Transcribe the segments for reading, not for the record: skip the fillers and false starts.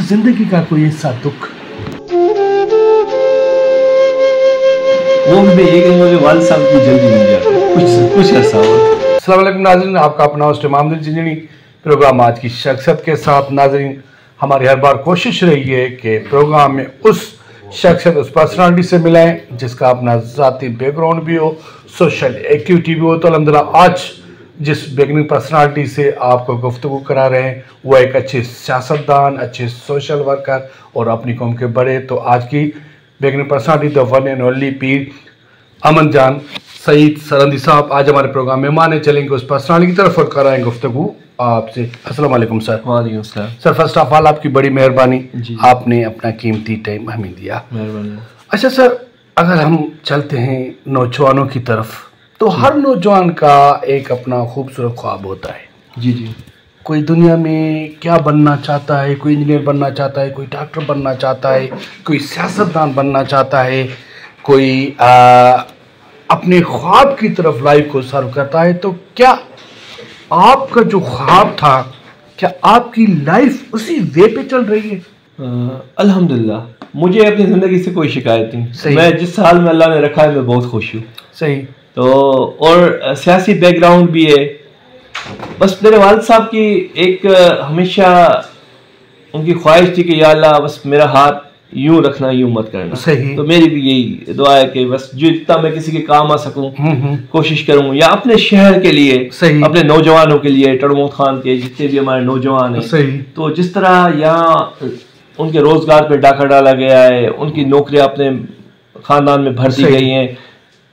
जिंदगी का कोई ऐसा दुख? वो भी ये कि मुझे वालिद साहब की जल्दी मिल जाए, कुछ ऐसा हो। अस्सलाम वालेकुम नाज़रीन, आपका अपना होस्ट इमामुद्दीन जिंदगी प्रोग्राम आज की शख्सियत के साथ। नाज़रीन, हमारी हर बार कोशिश रही है कि प्रोग्राम में उस शख्सियत, उस पर्सनालिटी से मिलाएं जिसका अपना ज़ाती बैकग्राउंड भी हो, सोशल एक्टिविटी भी हो। तो अल्हम्दुलिल्लाह आज जिस बिगनिंग पर्सनालिटी से आपको गुफ्तगू करा रहे हैं वो एक अच्छे सियासतदान, अच्छे सोशल वर्कर और अपनी कौम के बड़े। तो आज की beginning personality the one and only पीर अमन जान सईद सरंदी साहब आज हमारे प्रोग्राम में माने चलेंगे उस पर्सनालिटी की तरफ और कराएंगे गुफ्तगू आपसे। अस्सलाम वालेकुम सर। वालेकुम सलाम सर, फर्स्ट ऑफ ऑल आपकी बड़ी मेहरबानी, आपने अपना कीमती टाइम हमें दिया। मेहरबानी। अच्छा सर, अगर हम चलते हैं नौजवानों की तरफ, तो हर नौजवान का एक अपना खूबसूरत ख्वाब होता है। जी जी। कोई दुनिया में क्या बनना चाहता है, कोई इंजीनियर बनना चाहता है, कोई डॉक्टर बनना चाहता है, कोई सियासतदान बनना चाहता है, कोई अपने ख्वाब की तरफ लाइफ को सर्व करता है। तो क्या आपका जो ख्वाब था, क्या आपकी लाइफ उसी वे पे चल रही है? अल्हम्दुलिल्लाह, मुझे अपनी ज़िंदगी से कोई शिकायत नहीं। मैं जिस हाल में अल्लाह ने रखा है मैं बहुत खुश हूँ। सही। तो और सियासी बैकग्राउंड भी है। बस मेरे वालिद साहब की एक हमेशा उनकी ख्वाहिश थी कि या अल्लाह बस मेरा हाथ यूं रखना, यूं मत करना। सही। तो मेरी भी यही दुआ है कि बस जो जितना मैं किसी के काम आ सकूं कोशिश करूं, या अपने शहर के लिए, अपने नौजवानों के लिए, टड़मोत खान के जितने भी हमारे नौजवान हैं, तो जिस तरह यहाँ उनके रोजगार पे डाका डाला गया है, उनकी नौकरियां अपने खानदान में भर दी गई हैं,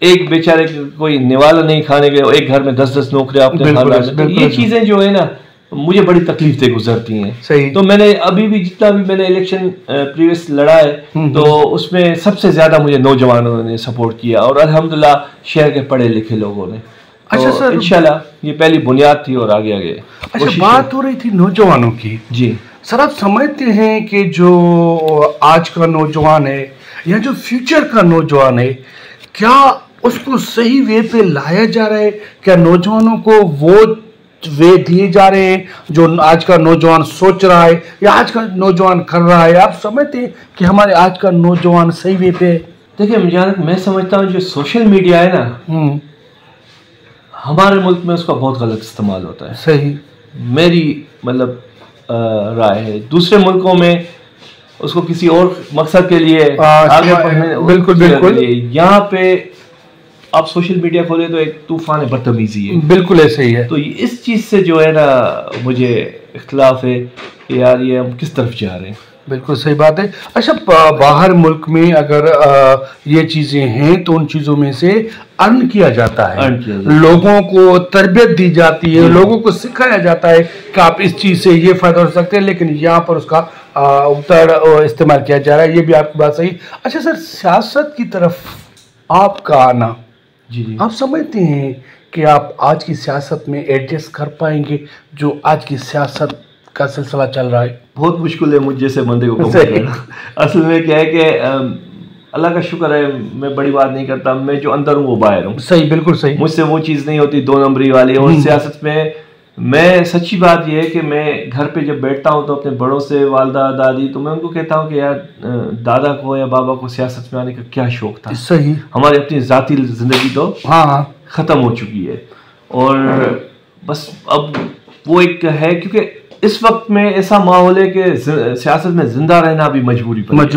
एक बेचारे कोई निवाला नहीं खाने के, एक घर में 10-10 नौकरियां अपने खानदान में। तो ये चीजें जो है ना मुझे बड़ी तकलीफ से गुजरती हैं। तो मैंने अभी भी जितना भी मैंने इलेक्शन प्रीवियस लड़ा है, तो उसमें सबसे ज्यादा मुझे नौजवानों ने सपोर्ट किया और अल्हम्दुलिल्लाह शहर के पढ़े लिखे लोगों ने। अच्छा सर, इंशाल्लाह ये पहली बुनियाद थी और आगे आगे। अच्छा, बात हो रही थी नौजवानों की। जी सर, आप समझते हैं कि जो आज का नौजवान है या जो फ्यूचर का नौजवान है, क्या उसको सही वे पे लाया जा रहा है? क्या नौजवानों को वो वे दिए जा रहे हैं जो आज का नौजवान सोच रहा है या आज का नौजवान कर रहा है? आप समझते हैं कि हमारे आज का नौजवान सही वे पे? देखिए, मैं समझता हूँ जो सोशल मीडिया है ना, हमारे मुल्क में उसका बहुत गलत इस्तेमाल होता है। सही। मेरी मतलब राय है। दूसरे मुल्कों में उसको किसी और मकसद के लिए आगे बढ़ने, बिल्कुल बिल्कुल। यहाँ पे आप सोशल मीडिया खोले तो एक तूफान बदतमीजी है। बिल्कुल ऐसे ही है। तो इस चीज़ से जो है ना मुझे इख्तिलाफ है कि यार ये हम किस तरफ जा रहे हैं। बिल्कुल सही बात है। अच्छा, बाहर मुल्क में अगर ये चीज़ें हैं तो उन चीज़ों में से अर्न किया जाता है, लोगों को तरबियत दी जाती है, लोगों को सिखाया जाता है कि आप इस चीज़ से ये फ़ायदा हो सकते हैं, लेकिन यहाँ पर उसका उतर इस्तेमाल किया जा रहा है। ये भी आपकी बात सही। अच्छा सर, सियासत की तरफ आपका आना, जी, आप समझते हैं कि आप आज की सियासत में एडजस्ट कर पाएंगे जो आज की सियासत का सिलसिला चल रहा है? बहुत मुश्किल है मुझ जैसे बंदे को कबूल करना। असल में क्या है कि अल्लाह का शुक्र है, मैं बड़ी बात नहीं करता, मैं जो अंदर हूँ वो बाहर हूँ। सही, बिल्कुल सही। मुझसे वो चीज़ नहीं होती 2 नंबरी वाली। और सियासत में मैं सच्ची बात ये है कि मैं घर पे जब बैठता हूँ तो अपने बड़ों से, वालदा दादी, तो मैं उनको कहता हूँ कि यार दादा को या बाबा को सियासत में आने का क्या शौक था। सही। हमारी अपनी ज़ाती ज़िंदगी तो ख़त्म हो चुकी है और बस अब वो एक है, क्योंकि इस वक्त में ऐसा माहौल है कि सियासत में जिंदा रहना भी मजबूरी बन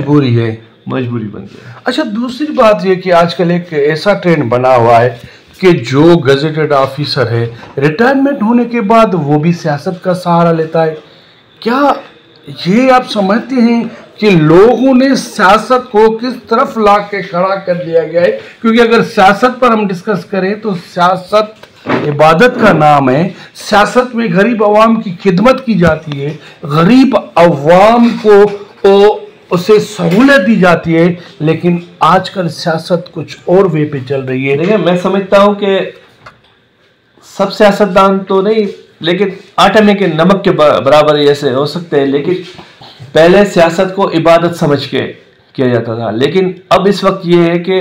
गया। अच्छा, दूसरी बात ये कि आजकल एक ऐसा ट्रेंड बना हुआ है कि जो गजेटेड ऑफिसर है, रिटायरमेंट होने के बाद वो भी सियासत का सहारा लेता है। क्या ये आप समझते हैं कि लोगों ने सियासत को किस तरफ ला के खड़ा कर दिया गया है? क्योंकि अगर सियासत पर हम डिस्कस करें तो सियासत इबादत का नाम है। सियासत में गरीब अवाम की खिदमत की जाती है, गरीब अवाम को उसे सहूलत दी जाती है, लेकिन आजकल सियासत कुछ और वे पे चल रही है। देखिए, मैं समझता हूँ कि सब सियासतदान तो नहीं, लेकिन आटे में के नमक के बराबर ऐसे हो सकते हैं, लेकिन पहले सियासत को इबादत समझ के किया जाता था, लेकिन अब इस वक्त ये है कि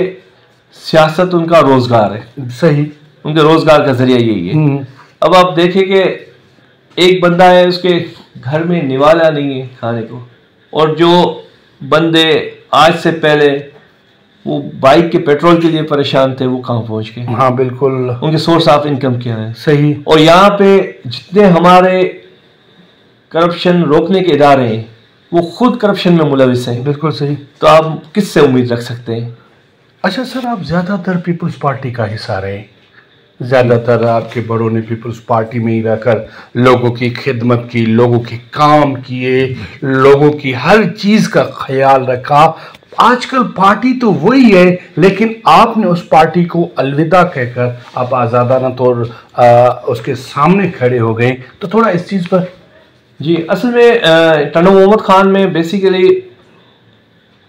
सियासत उनका रोजगार है। सही। उनके रोजगार का जरिया यही है। अब आप देखें कि एक बंदा है, उसके घर में निवाला नहीं है खाने को, और जो बंदे आज से पहले वो बाइक के पेट्रोल के लिए परेशान थे वो कहाँ पहुंच गए। हाँ बिल्कुल, उनके सोर्स ऑफ इनकम क्या है। सही। और यहाँ पे जितने हमारे करप्शन रोकने के इदारे हैं वो खुद करप्शन में मुलविस हैं। बिल्कुल सही। तो आप किससे उम्मीद रख सकते हैं। अच्छा सर, आप ज़्यादातर पीपल्स पार्टी का हिस्सा रहे, ज़्यादातर आपके बड़ों ने पीपल्स पार्टी में ही रहकर लोगों की खिदमत की, लोगों के काम किए, लोगों की हर चीज़ का ख्याल रखा। आजकल पार्टी तो वही है, लेकिन आपने उस पार्टी को अलविदा कहकर आप आज़ादाना तौर उसके सामने खड़े हो गए। तो थोड़ा इस चीज़ पर। जी, असल में टनो मोहम्मद खान में बेसिकली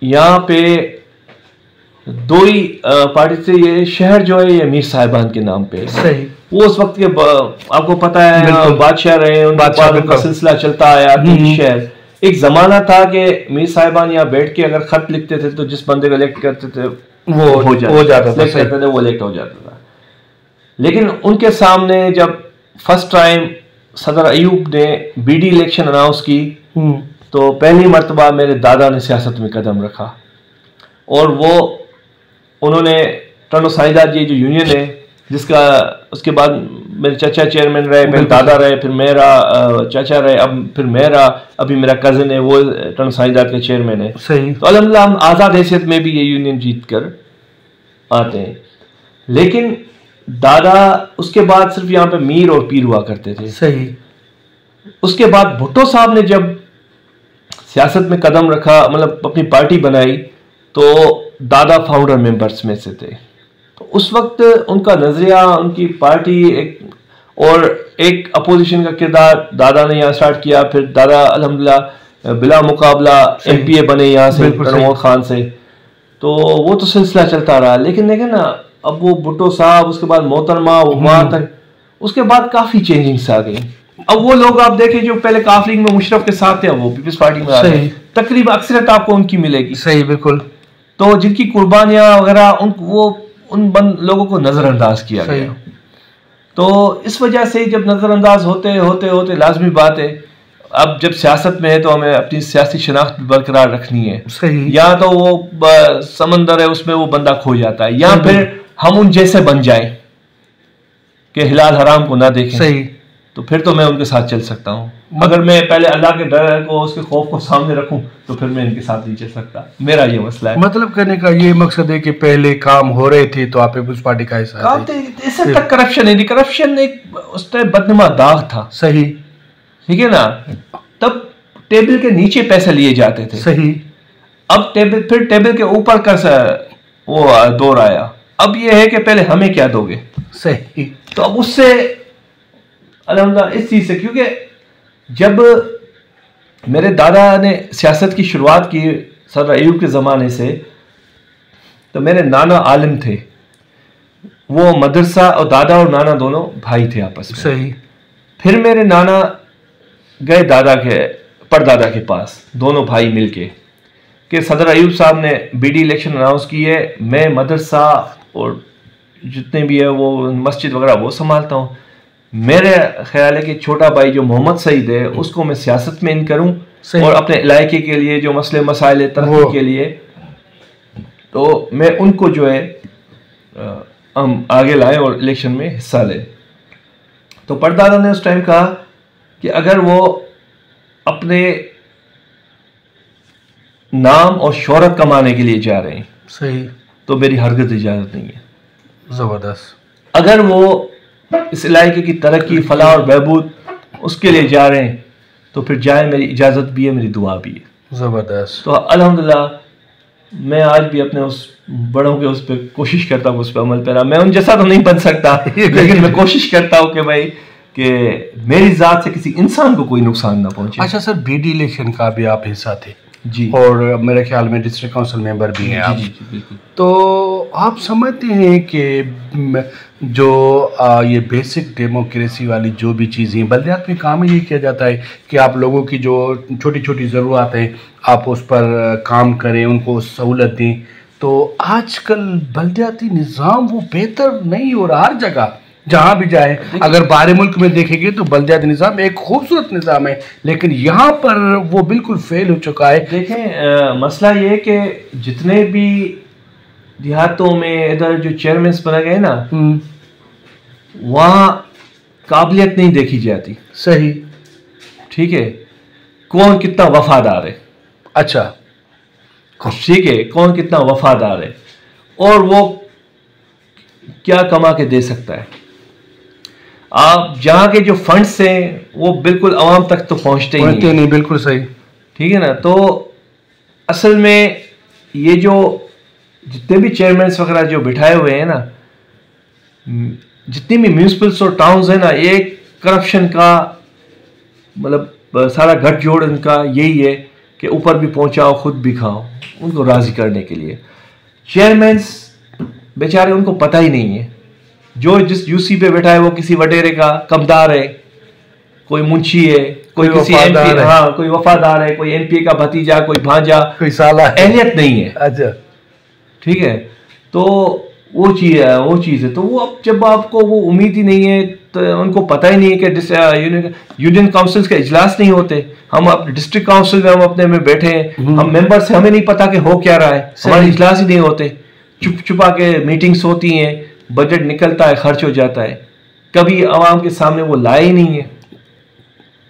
यहाँ पे दो ही पार्टी से, ये शहर जो है ये मीर साहिबान के नाम पे। सही। वो उस वक्त के आपको पता है बादशाह रहे, उनका सिलसिला चलता आया। शहर एक जमाना था कि मीर साहिबान यहाँ बैठ के अगर खत लिखते थे तो जिस बंदे को इलेक्ट करते थे वो हो जाता था, वो इलेक्ट हो जाता था। लेकिन उनके सामने जब फर्स्ट टाइम सदर अयूब ने बीडी इलेक्शन अनाउंस की तो पहली मर्तबा मेरे दादा ने सियासत में कदम रखा और वो उन्होंने टनो साइदार जी जो यूनियन है जिसका उसके बाद मेरे चाचा चेयरमैन रहे, फिर दादा रहे, फिर मेरा चाचा रहे, अब फिर मेरा अभी मेरा कज़न है वो टनो साइदार के चेयरमैन है। सही। तो अल्हम्दुलिल्लाह हम आज़ाद हैसियत में भी ये यूनियन जीत कर आते हैं। लेकिन दादा उसके बाद सिर्फ यहाँ पे मीर और पीर हुआ करते थे। सही। उसके बाद भुट्टो साहब ने जब सियासत में कदम रखा, मतलब अपनी पार्टी बनाई, तो दादा फाउंडर मेंबर्स में से थे। तो उस वक्त उनका नजरिया, उनकी पार्टी एक अपोजिशन का किरदार दादा ने यहाँ स्टार्ट किया। फिर दादा अल्हम्दुलिल्लाह बिला मुकाबला एमपीए बने यहाँ से टनो खान से। तो वो तो सिलसिला चलता रहा। लेकिन देखें ना, अब वो भुट्टो साहब, उसके बाद मोहतरमा, वहां तक उसके बाद काफी चेंजिंग्स आ गई। अब वो लोग आप देखें जो पहले काफी लीग में मुशर्रफ के साथ थे, वो पीपल्स पार्टी में आ गए। तकरीबन अक्सरियत आपको उनकी मिलेगी। सही, बिल्कुल। तो जिनकी कुर्बानियां वगैरह उन लोगों को नजरअंदाज किया गया। तो इस वजह से जब नजरअंदाज होते होते होते लाजमी बात है, अब जब सियासत में है तो हमें अपनी सियासी शनाख्त बरकरार रखनी है। सही। या तो वो समंदर है उसमें वो बंदा खो जाता है, या फिर हम उन जैसे बन जाए कि हिलाल हराम को ना देखें। सही। तो फिर तो मैं उनके साथ चल सकता हूँ। अगर मैं पहले अल्लाह के डर को, उसके खौफ को सामने रखूं तो फिर मैं इनके साथ नहीं चल सकता। मेरा ये मसला है। मतलब कहने का ये मकसद है कि पहले काम हो रहे थे तो आप पीपल्स पार्टी का हिस्सा थे। इससे तक करप्शन है, करप्शन एक उस टाइम बदनुमा दाग था। सही। ठीक है ना, तब टेबल के नीचे पैसे लिए जाते थे। सही। अब टेबल के ऊपर का वो दौर आया। अब ये है कि पहले हमें क्या दोगे। सही। तो अब उससे अल्हम्दुलिल्लाह इस चीज से, क्योंकि जब मेरे दादा ने सियासत की शुरुआत की सदर अयूब के ज़माने से, तो मेरे नाना आलिम थे। वो मदरसा, और दादा और नाना दोनों भाई थे आपस में। सही। फिर मेरे नाना गए दादा के परदादा के पास, दोनों भाई मिलके, कि सदर अयूब साहब ने बीडी इलेक्शन अनाउंस की है, मैं मदरसा और जितने भी है वो मस्जिद वगैरह वो संभालता हूँ। मेरे ख्याल है कि छोटा भाई जो मोहम्मद सईद है उसको मैं सियासत में इन करूं और अपने इलाके के लिए जो मसले मसाइल तरक्की के लिए, तो मैं उनको जो है हम आगे लाएं और इलेक्शन में हिस्सा लें। तो परदादा ने उस टाइम कहा कि अगर वो अपने नाम और शोहरत कमाने के लिए जा रहे हैं, सही, तो मेरी हरगिज़ इजाज़त नहीं है। ज़बरदस्त। अगर वो इस इलाके की तरक्की, फलाह और बहबूद उसके लिए जा रहे हैं तो फिर जाए, मेरी इजाज़त भी है, मेरी दुआ भी है। ज़बरदस्त। तो अल्हम्दुलिल्लाह मैं आज भी अपने उस बड़ों के उस पर कोशिश करता हूँ, उस पर अमल पैरा। मैं उन जैसा तो नहीं बन सकता लेकिन मैं कोशिश करता हूँ कि भाई कि मेरी ज़ात से किसी इंसान को कोई नुकसान ना पहुँचे। अच्छा सर, बीडी इलेक्शन का भी आप हिस्सा थे जी, और मेरे ख्याल में डिस्ट्रिक्ट काउंसिल मेंबर भी हैं आप। जी, बिल्कुल। तो आप समझते हैं कि जो ये बेसिक डेमोक्रेसी वाली जो भी चीज़ें बल्दियात में काम ये किया जाता है कि आप लोगों की जो छोटी छोटी ज़रूरत हैं आप उस पर काम करें, उनको सहूलत दें। तो आजकल बल्दियाती निज़ाम वो बेहतर नहीं हो रहा, हर जगह जहां भी जाए। अगर बाहरी मुल्क में देखेंगे तो बल्दियाती निज़ाम एक खूबसूरत निज़ाम है, लेकिन यहाँ पर वो बिल्कुल फेल हो चुका है। देखें मसला ये कि जितने भी देहातों में इधर जो चेयरमैन बना गए ना, वहाँ काबिलियत नहीं देखी जाती। सही, ठीक है, कौन कितना वफादार है। अच्छा, ठीक है, कौन कितना वफादार है और वो क्या कमा के दे सकता है। आप जहाँ के जो फंड्स हैं वो बिल्कुल आवाम तक तो पहुँचते ही नहीं। बिल्कुल सही, ठीक है ना। तो असल में ये जो जितने भी चेयरमैन वगैरह जो बिठाए हुए हैं ना, जितनी भी म्यूनिसिपल्स और टाउन्स है ना, ये करप्शन का मतलब सारा गठजोड़ इनका यही है कि ऊपर भी पहुंचाओ खुद भी खाओ, उनको राजी करने के लिए। चेयरमैन बेचारे उनको पता ही नहीं है, जो जिस यूसी पे बैठा है वो किसी वडेरे का कमदार है, कोई मुंशी है, कोई किसी एमपी, हाँ कोई वफादार है, कोई एमपी का भतीजा, कोई भांजा, कोई साला, अहलियत नहीं है। अच्छा, ठीक है। तो वो चीज़ है। तो वो अब जब आपको वो उम्मीद ही नहीं है, तो उनको पता ही नहीं है कि यूनियन काउंसिल्स के इजलास नहीं होते। हम अपने डिस्ट्रिक्ट काउंसिल में हम अपने में बैठे हैं, हम मेंबर से हमें नहीं पता कि हो क्या रहा है, हमारे इजलास ही नहीं होते। चुप छुपा के मीटिंग्स होती हैं, बजट निकलता है, खर्च हो जाता है, कभी आवाम के सामने वो लाए ही नहीं है।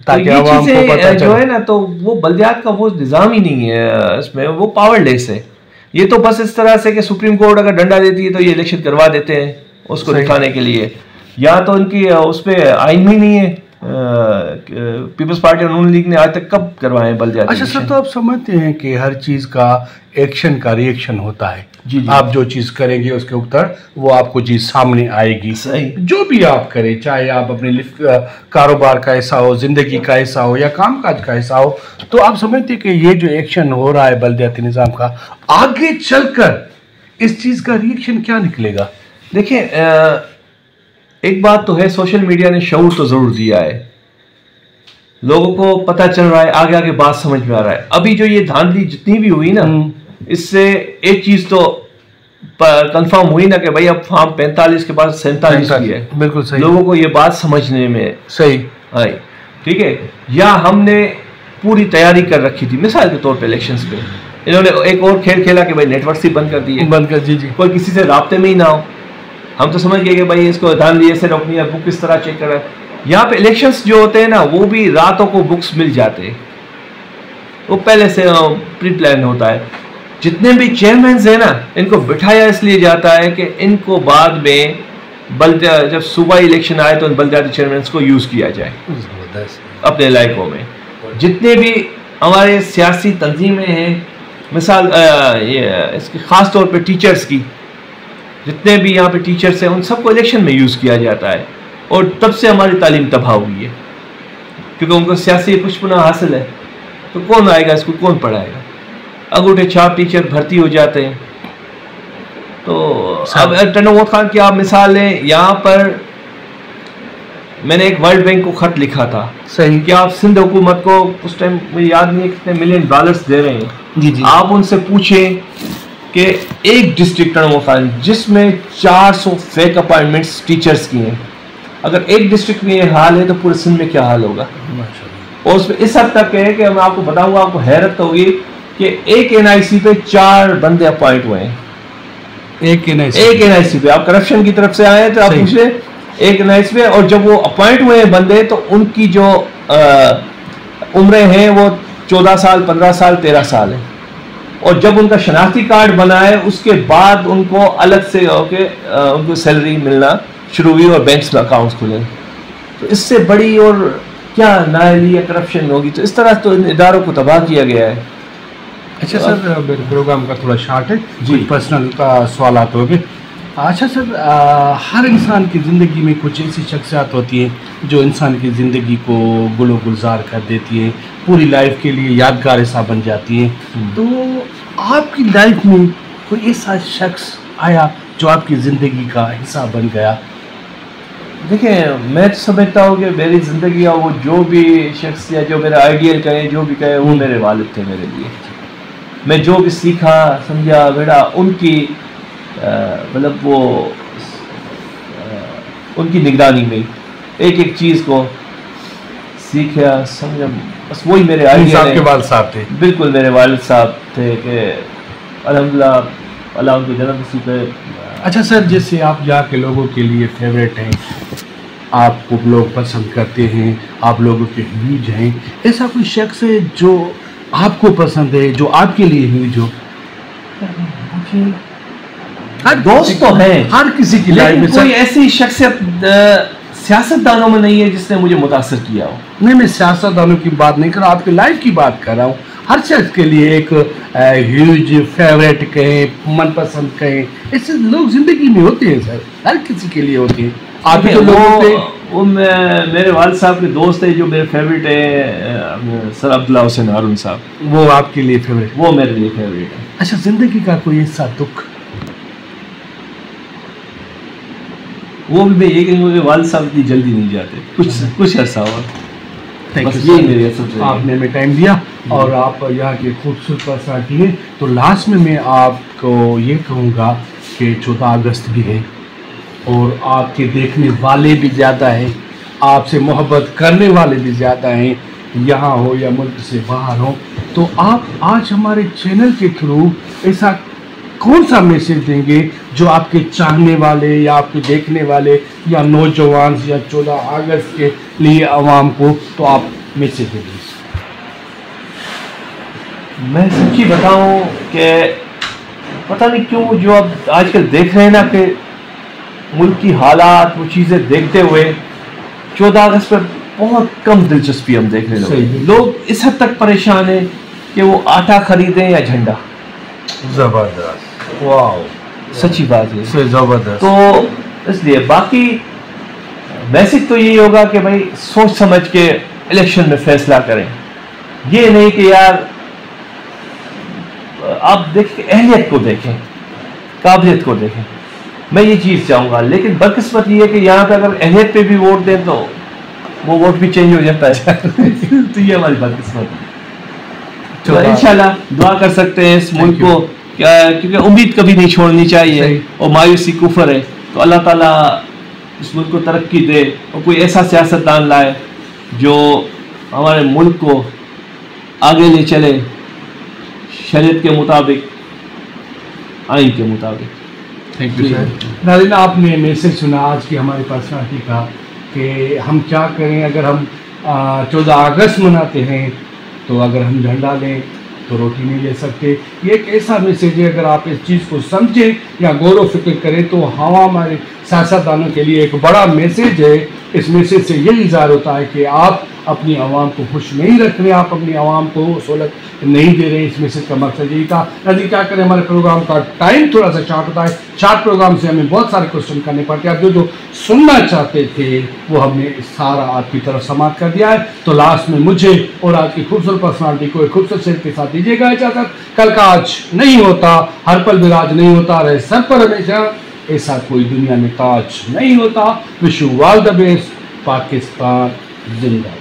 ताकि तो आवाम को पता जो है ना, तो वो बल्दियात का वो निज़ाम ही नहीं है, इसमें वो पावरलेस है। ये तो बस इस तरह से कि सुप्रीम कोर्ट अगर डंडा देती है तो ये इलेक्शन करवा देते हैं उसको दिखाने के लिए, या तो उनकी उस पर आइन में नहीं है। पीपल्स पार्टी और नून लीग ने आज तक कब करवाए बल्दियाती। अच्छा सर, तो आप समझते हैं कि हर चीज़ का एक्शन का रिएक्शन होता है। जी, आप जो चीज़ करेंगे उसके ऊपर वो आपको चीज़ सामने आएगी। सही, जो भी आप करें, चाहे आप अपने कारोबार का हिस्सा हो, जिंदगी का हिस्सा हो, या कामकाज का हिस्सा हो, तो आप समझते हैं कि ये जो एक्शन हो रहा है बल्दियाती निज़ाम का, आगे चलकर इस चीज़ का रिएक्शन क्या निकलेगा? देखिए, एक बात तो है, सोशल मीडिया ने शऊर तो जरूर दिया है, लोगों को पता चल रहा है, आगे आगे बात समझ में आ रहा है। अभी जो ये धांधली जितनी भी हुई ना, इससे एक चीज तो कंफर्म हुई ना कि भाई अब फॉर्म 45 के बाद 47 भी है। बिल्कुल सही, लोगों को ये बात समझने में सही आई। ठीक है, या हमने पूरी तैयारी कर रखी थी, मिसाल के तौर पे इलेक्शंस पे इन्होंने एक और खेल खेला कि भाई नेटवर्क ही बंद कर दिए, बंद कर, जी, कोई किसी से राब्ते में ही ना हो। हम तो समझ गए कि भाई इसको धांधली ऐसे रोकनी है, बुक किस तरह चेक करा। यहाँ पे इलेक्शंस जो होते हैं ना, वो भी रातों को बुक्स मिल जाते हैं, वो पहले से प्री प्लान होता है। जितने भी चेयरमैन है ना, इनको बिठाया इसलिए जाता है कि इनको बाद में जब सूबा इलेक्शन आए तो इन बल्दियाती चेयरमैन को यूज किया जाए अपने इलाकों में। जितने भी हमारे सियासी तंजीमें हैं, मिसाल इसकी खास तौर पे टीचर्स की, जितने भी यहाँ पे टीचर्स हैं उन सबको इलेक्शन में यूज किया जाता है, और तब से हमारी तालीम तबाह हुई है, क्योंकि उनको सियासी पुष्पना हासिल है। तो कौन आएगा इसको, कौन पढ़ाएगा? अंगूठे छाप टीचर भर्ती हो जाते हैं। तो अब टनोवत खान की आप मिसाल लें, यहाँ पर मैंने एक वर्ल्ड बैंक को खत लिखा था, सही, कि आप सिंध हुकूमत को, उस टाइम मुझे याद नहीं है कितने $1 मिलियन दे रहे हैं। जी जी, आप उनसे पूछें कि एक डिस्ट्रिक्ट टनोवत खान जिसमें 400 फेक अपॉइंटमेंट्स टीचर्स की हैं, अगर एक डिस्ट्रिक्ट में ये हाल है तो पूरे सिंध में क्या हाल होगा। और उसमें इस हद तक है कि मैं आपको बताऊंगा, आपको हैरत होगी कि एक एनआईसी पे 4 बंदे अपॉइंट हुए हैं। एक एनआईसी पे आप करप्शन की तरफ से आए हैं तो आप पूछ लें, एक एनआईसी पे। और जब वो अपॉइंट हुए हैं बंदे, तो उनकी जो उम्रें हैं वो 14 साल, 15 साल, 13 साल है। और जब उनका शनाख्ती कार्ड बना है, उसके बाद उनको अलग से उनको सैलरी मिलना शुरू हुई और बैंक्स में अकाउंट्स खुले। तो इससे बड़ी और क्या नाअहली या करप्शन होगी। तो इस तरह तो इन इदारों को तबाह किया गया है। अच्छा सर, मेरे प्रोग्राम का थोड़ा शार्ट है जी, पर्सनल का सवाल हो गए। अच्छा सर, हर इंसान की ज़िंदगी में कुछ ऐसी शख्सियात होती हैं जो इंसान की ज़िंदगी को गुलो गुलजार कर देती है, पूरी लाइफ के लिए यादगार हिस्सा बन जाती है। तो आपकी लाइफ में कोई ऐसा शख्स आया जो आपकी ज़िंदगी का हिस्सा बन गया? देखिए, मैं तो समझता हूँ कि मेरी ज़िंदगी का वो जो भी शख्स या जो मेरा आइडियल कहे, जो भी कहे, वो मेरे वालिद थे मेरे लिए। मैं जो भी सीखा, समझा, बेटा, उनकी मतलब वो उनकी निगरानी में एक एक चीज़ को सीखा समझा। बस वही मेरे आइडिया आपके वालिद साहब थे? बिल्कुल मेरे वालिद साहब थे कि अल्हम्दुलिल्लाह अल्लाह उनको जन्नत नसीब करे। अच्छा सर, जैसे आप यहाँ के लोगों के लिए फेवरेट हैं, आपको लोग पसंद करते हैं, आप लोगों के ह्यूज हैं, ऐसा कोई शख्स है जो आपको पसंद है, जो आपके लिए ह्यूज हो? हर दोस्त तो है हर किसी की लाइफ में, कोई ऐसी शख्सियत सियासतदानों में नहीं है जिसने मुझे मुतासर किया हो। नहीं, मैं सियासतदानों की बात नहीं कर रहा, आपकी लाइफ की बात कर रहा हूँ। हर शख्स के लिए एक ह्यूज फेवरेट कहें, मनपसंद कहें, ऐसे लोग जिंदगी में होते हैं सर, हर किसी के लिए होते हैं। आप तो लोगों पे वो मेरे वालिद साहब के दोस्त है जो मेरे फेवरेट है, सर अब्दुल्ला हुसैन हारून साहब, वो आपके लिए फेवरेट? वो मेरे लिए फेवरेट है। अच्छा, जिंदगी का कोई ऐसा दुख? वो भी मैं ये कहूँगा कि वालिद साहब इतनी जल्दी नहीं जाते, कुछ अर्सा हुआ। थैंक यू, आपने हमें टाइम दिया और आप यहाँ के खूबसूरत पर्सनालिटी हैं। तो लास्ट में मैं आपको ये कहूँगा कि 14 अगस्त भी है और आपके देखने वाले भी ज़्यादा हैं, आपसे मोहब्बत करने वाले भी ज़्यादा हैं, यहाँ हो या मुल्क से बाहर हो। तो आप आज हमारे चैनल के थ्रू ऐसा कौन सा मैसेज देंगे जो आपके चाहने वाले या आपके देखने वाले या नौजवान या 14 अगस्त के लिए आवाम को, तो आप मैसेज देंगे? मैं सच्ची बताऊं कि पता नहीं क्यों जो अब आजकल देख रहे हैं ना कि मुल्क की हालात, वो चीज़ें देखते हुए 14 अगस्त पर बहुत कम दिलचस्पी हम देख रहे हैं। लोग इस हद तक परेशान हैं कि वो आटा खरीदें या झंडा। ज़बरदस्त, वाह, सच्ची बात है, ज़बरदस्त। तो इसलिए बाकी मैसेज तो यही होगा कि भाई सोच समझ के इलेक्शन में फैसला करें। ये नहीं कि यार आप देखें, अहलियत को देखें, काबिलियत को देखें, मैं ये चीज़ चाहूँगा। लेकिन बदकिस्मत ये है कि यहाँ पे अगर अहलियत पे भी वोट दें तो वो वोट भी चेंज हो जाता है तो ये हमारी बदकिस्मत है। तो इंशाल्लाह दुआ कर सकते हैं इस मुल्क को, क्योंकि उम्मीद कभी नहीं छोड़नी चाहिए और मायूसी कुफर है। तो अल्लाह ताला इस मुल्क को तरक्की दे और कोई ऐसा सियासतदान लाए जो हमारे मुल्क को आगे ले चले शरीयत के मुताबिक, आइन के मुताबिक। Thank you sir. नाज़रीन, आपने मैसेज सुना आज की हमारी पर्सनालिटी का कि हम क्या करें अगर हम 14 अगस्त मनाते हैं, तो अगर हम झंडा लें तो रोटी नहीं ले सकते। ये एक ऐसा मैसेज है, अगर आप इस चीज़ को समझें या गौर व फिक्र करें तो हमारे सियासतदानों के लिए एक बड़ा मैसेज है। इस मैसेज से यही इज़हार होता है कि आप अपनी आवाम को खुश नहीं रख रहे, आप अपनी आवाम को सहूलत नहीं दे रहे। इस मैसेज का मकसद यही था। यदि क्या करें, हमारे प्रोग्राम का टाइम थोड़ा सा शार्ट होता है, शार्ट प्रोग्राम से हमें बहुत सारे क्वेश्चन करने पड़ते हैं। आप जो सुनना चाहते थे वो हमने सारा आपकी तरफ समाप्त कर दिया है। तो लास्ट में मुझे और आज की खूबसूरत पर्सनालिटी को एक खूबसूरत शेर के साथ दीजिएगा इजाज़त। कल का आज नहीं होता, हर पल विराज नहीं होता, रहे सर पर हमेशा, ऐसा कोई दुनिया में ताज नहीं होता। Wish you all the best. Pakistan जिंदाबाद।